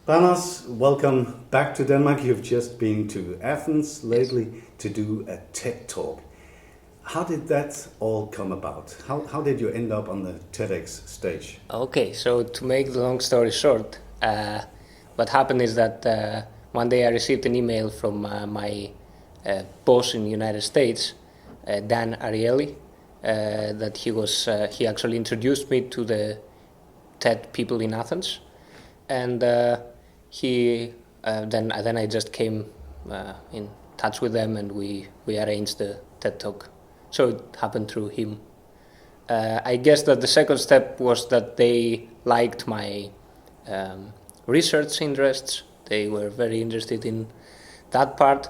Panos, welcome back to Denmark. You've just been to Athens lately to do a TED Talk. How did that all come about? How did you end up on the TEDx stage? Okay, so to make the long story short, what happened is that one day I received an email from my boss in the United States, Dan Ariely, that he actually introduced me to the TED people in Athens, and then I just came in touch with them, and we arranged the TED Talk. So it happened through him. I guess that the second step was that they liked my research interests. They were very interested in that part,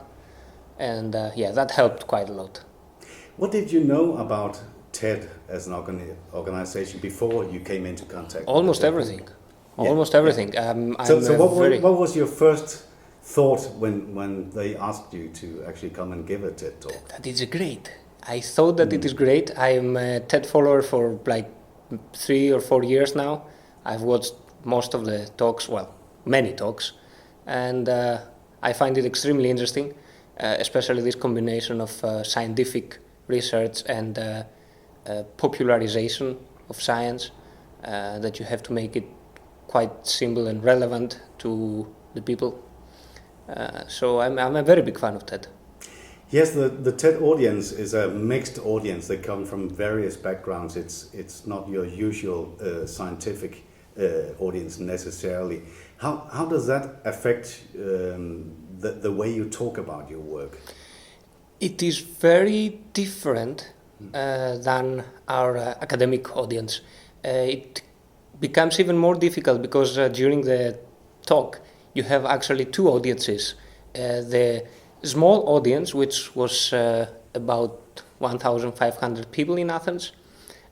and that helped quite a lot. What did you know about TED as an organization before you came into contact? Almost everything. Almost everything. So what was your first thought when they asked you to actually come and give a TED Talk? That is great. I thought that it is great. I'm a TED follower for like 3 or 4 years now. I've watched most of the talks, many talks, and I find it extremely interesting, especially this combination of scientific research and popularization of science, that you have to make it quite simple and relevant to the people. So I'm a very big fan of TED. Yes, the TED audience is a mixed audience. They come from various backgrounds. It's not your usual scientific audience necessarily. How does that affect the way you talk about your work? It is very different than our academic audience. It becomes even more difficult because during the talk you have actually two audiences. The small audience, which was about 1,500 people in Athens,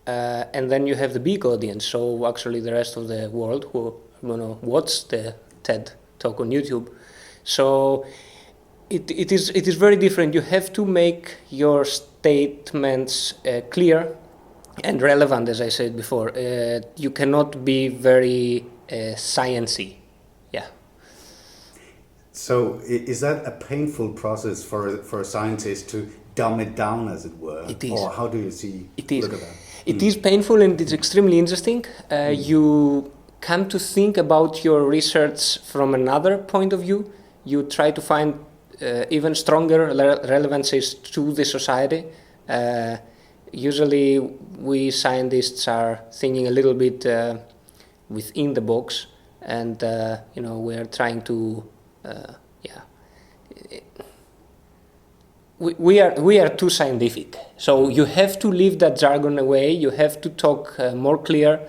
and then you have the big audience, so actually the rest of the world who watch the TED Talk on YouTube. So it is very different. You have to make your statements clear and relevant, as I said before. You cannot be very sciencey. Yeah. So is that a painful process for a scientist to dumb it down, as it were? It is. Or how do you look at that? It is painful, and it's extremely interesting. You come to think about your research from another point of view. You try to find even stronger relevancies to the society. Usually we scientists are thinking a little bit within the box, and we are trying to we are too scientific, so you have to leave that jargon away. You have to talk more clear.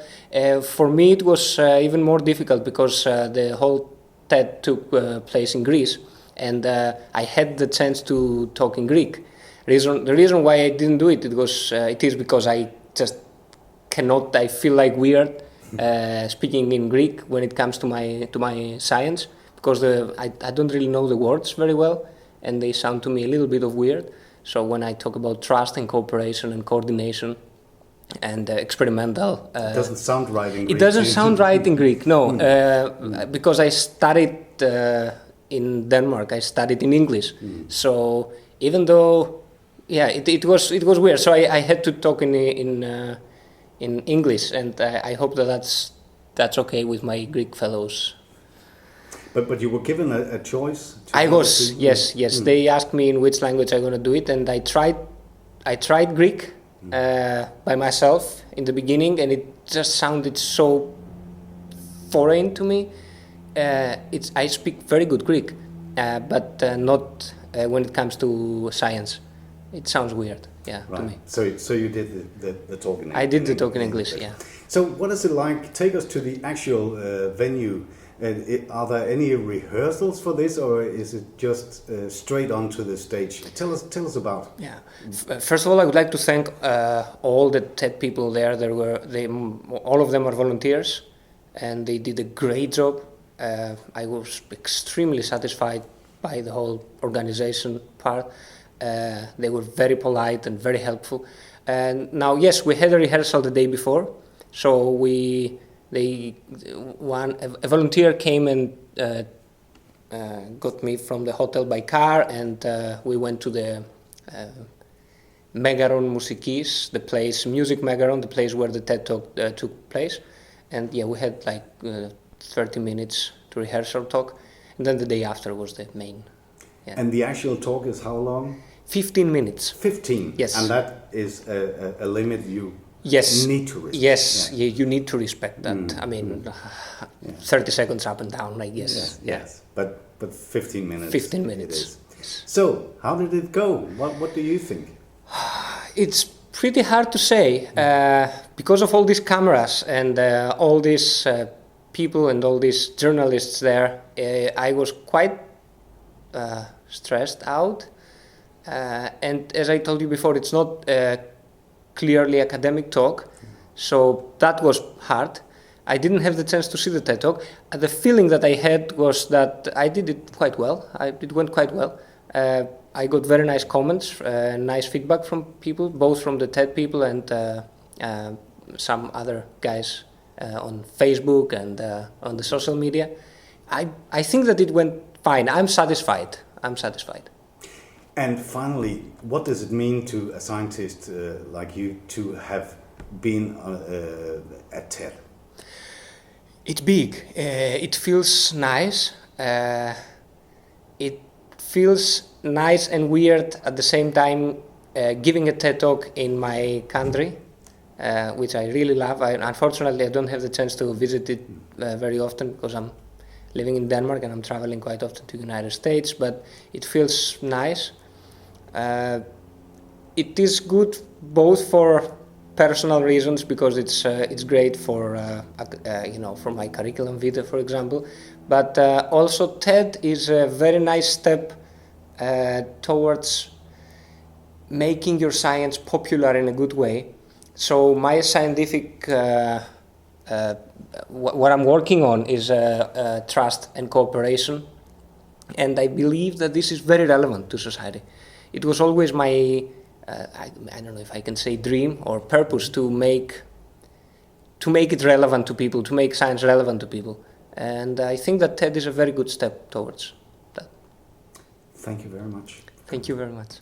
For me it was even more difficult because the whole TED took place in Greece, and I had the chance to talk in Greek. The reason why I didn't do it is because I just cannot. I feel like weird speaking in Greek when it comes to my science, because I don't really know the words very well, and they sound to me a little bit of weird. So when I talk about trust and cooperation and coordination and experimental, it doesn't sound right in Greek. It doesn't sound right in Greek, no, because I studied in Denmark. I studied in English, so even though it was weird. So I had to talk in English, and I hope that's okay with my Greek fellows. But you were given a choice? Yes. They asked me in which language I'm going to do it, and I tried Greek by myself in the beginning, and it just sounded so foreign to me. I speak very good Greek, but not when it comes to science. It sounds weird, to me. So you did the talk in English? I did the talk in English, yeah. So what is it like? Take us to the actual venue. Are there any rehearsals for this, or is it just straight onto the stage? Tell us about. Yeah. First of all, I would like to thank all the TED people there. All of them are volunteers, and they did a great job. I was extremely satisfied by the whole organization part. They were very polite and very helpful. And now, yes, we had a rehearsal the day before, so a volunteer came and got me from the hotel by car, and we went to the Megaron Musikis, the place, Music Megaron, the place where the TED Talk took place. And yeah, we had like 30 minutes to rehearse our talk, and then the day after was the main. Yeah. And the actual talk is how long? 15 minutes. 15? Yes. And that is a limit you Yes. need to respect? Yes, yeah. you need to respect that. I mean, 30 seconds up and down, I guess. Yes, Yeah. yes. But 15 minutes. 15 minutes. It is. So, how did it go? What do you think? It's pretty hard to say because of all these cameras and all these people and all these journalists there. I was quite stressed out, and as I told you before, it's not a clearly academic talk, so that was hard. I didn't have the chance to see the TED Talk. The feeling that I had was that I did it quite well. It went quite well. I got very nice comments, nice feedback from people, both from the TED people and some other guys on Facebook and on the social media. I think that it went fine. I'm satisfied. And finally, what does it mean to a scientist like you to have been at TED? It's big. It feels nice. It feels nice and weird at the same time, giving a TED Talk in my country, which I really love. Unfortunately, I don't have the chance to visit it very often because I'm living in Denmark and I'm traveling quite often to the United States, but it feels nice. It is good both for personal reasons because it's great for for my curriculum vitae, for example, but also TED is a very nice step towards making your science popular in a good way. So my scientific what I'm working on is trust and cooperation, and I believe that this is very relevant to society. It was always my I don't know if I can say dream or purpose to make it relevant to people, to make science relevant to people, and I think that TED is a very good step towards that. Thank you very much. Thank you very much.